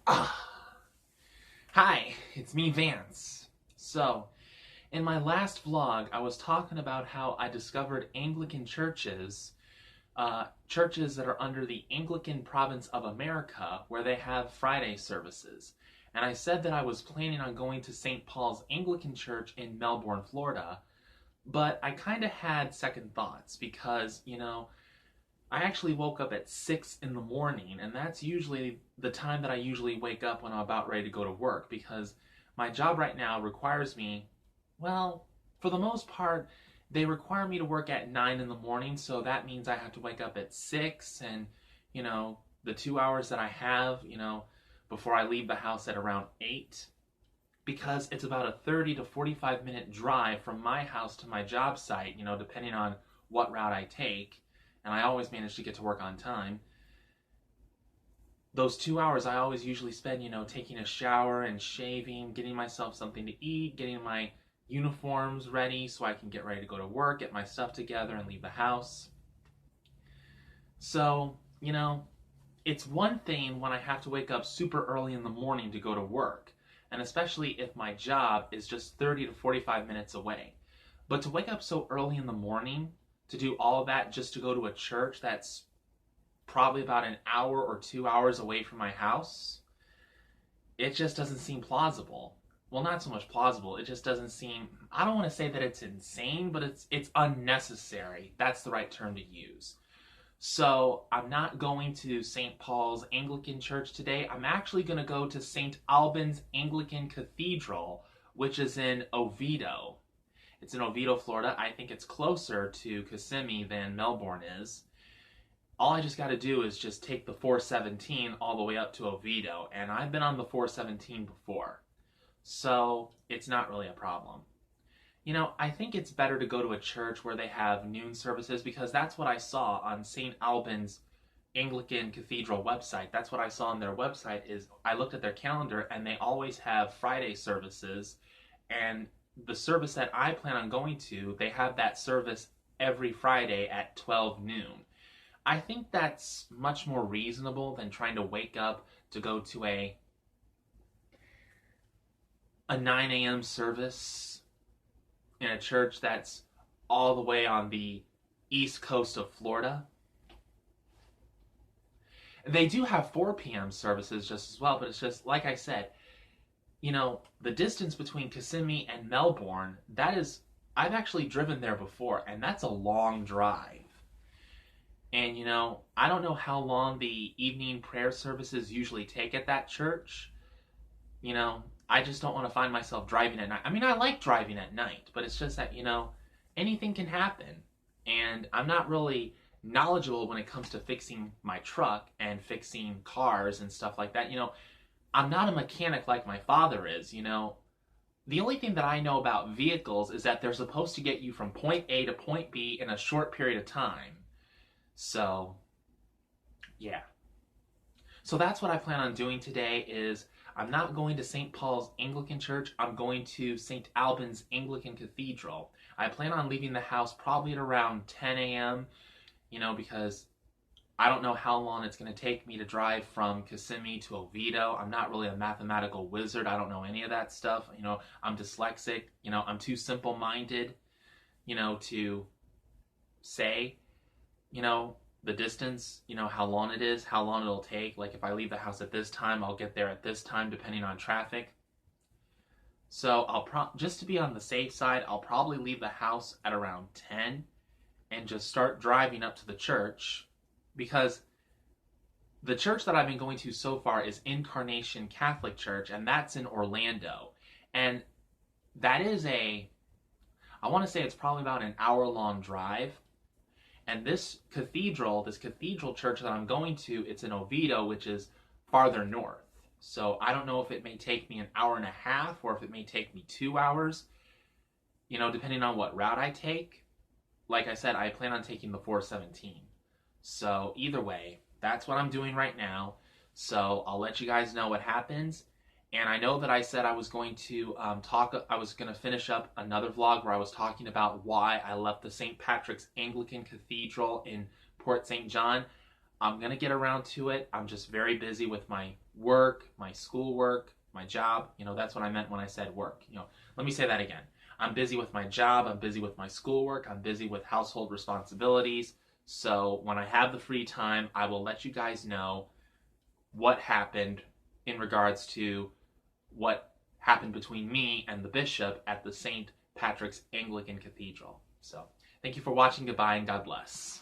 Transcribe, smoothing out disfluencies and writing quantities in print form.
Ah, hi, it's me, Vance. So, in my last vlog, I was talking about how I discovered Anglican churches, churches that are under the Anglican province of America, where they have Friday services. And I said that I was planning on going to St. Paul's Anglican Church in Melbourne, Florida, but I kind of had second thoughts because, I actually woke up at 6 in the morning, and that's usually the time that I usually wake up when I'm about ready to go to work because my job right now requires me, well, for the most part, they require me to work at 9 in the morning, so that means I have to wake up at 6 and, the 2 hours that I have, before I leave the house at around 8 because it's about a 30 to 45 minute drive from my house to my job site, depending on what route I take, and I always manage to get to work on time. Those 2 hours I always usually spend, taking a shower and shaving, getting myself something to eat, getting my uniforms ready so I can get ready to go to work, get my stuff together, and leave the house. So, it's one thing when I have to wake up super early in the morning to go to work, and especially if my job is just 30 to 45 minutes away. But to wake up so early in the morning to do all of that just to go to a church that's probably about an hour or 2 hours away from my house, it just doesn't seem plausible. Well, not so much plausible, it just doesn't seem, I don't want to say that it's insane, but it's unnecessary. That's the right term to use. So I'm not going to St. Paul's Anglican Church today. I'm actually going to go to St. Alban's Anglican Cathedral, which is in Oviedo. It's in Oviedo, Florida. I think it's closer to Kissimmee than Melbourne is. All I just got to do is just take the 417 all the way up to Oviedo, and I've been on the 417 before, so it's not really a problem. I think it's better to go to a church where they have noon services because that's what I saw on St. Alban's Anglican Cathedral website. That's what I saw on their website is I looked at their calendar and they always have Friday services, and the service that I plan on going to, they have that service every Friday at 12 noon. I think that's much more reasonable than trying to wake up to go to a 9 a.m. service in a church that's all the way on the east coast of Florida. They do have 4 p.m. services just as well, but it's just, like I said, the distance between Kissimmee and Melbourne, I've actually driven there before, and that's a long drive. And, I don't know how long the evening prayer services usually take at that church. I just don't want to find myself driving at night. I mean, I like driving at night, but it's just that, anything can happen. And I'm not really knowledgeable when it comes to fixing my truck and fixing cars and stuff like that. I'm not a mechanic like my father is, The only thing that I know about vehicles is that they're supposed to get you from point A to point B in a short period of time. So, yeah. So that's what I plan on doing today is I'm not going to St. Paul's Anglican Church. I'm going to St. Alban's Anglican Cathedral. I plan on leaving the house probably at around 10 a.m., because I don't know how long it's going to take me to drive from Kissimmee to Oviedo. I'm not really a mathematical wizard. I don't know any of that stuff. I'm dyslexic. I'm too simple-minded, to say, the distance, how long it is, how long it'll take. Like if I leave the house at this time, I'll get there at this time depending on traffic. So just to be on the safe side, I'll probably leave the house at around 10 and just start driving up to the church because the church that I've been going to so far is Incarnation Catholic Church, and that's in Orlando. And that is I want to say it's probably about an hour-long drive. And this cathedral church that I'm going to, it's in Oviedo, which is farther north. So I don't know if it may take me an hour and a half or if it may take me 2 hours, depending on what route I take. Like I said, I plan on taking the 417. So either way, that's what I'm doing right now. So I'll let you guys know what happens. And I know that I said I was going to finish up another vlog where I was talking about why I left the St. Patrick's Anglican Cathedral in Port St. John. I'm going to get around to it. I'm just very busy with my work, my schoolwork, my job. That's what I meant when I said work. Let me say that again. I'm busy with my job. I'm busy with my schoolwork. I'm busy with household responsibilities. So when I have the free time, I will let you guys know what happened in regards to what happened between me and the bishop at the St. Patrick's Anglican Cathedral. So thank you for watching. Goodbye and God bless.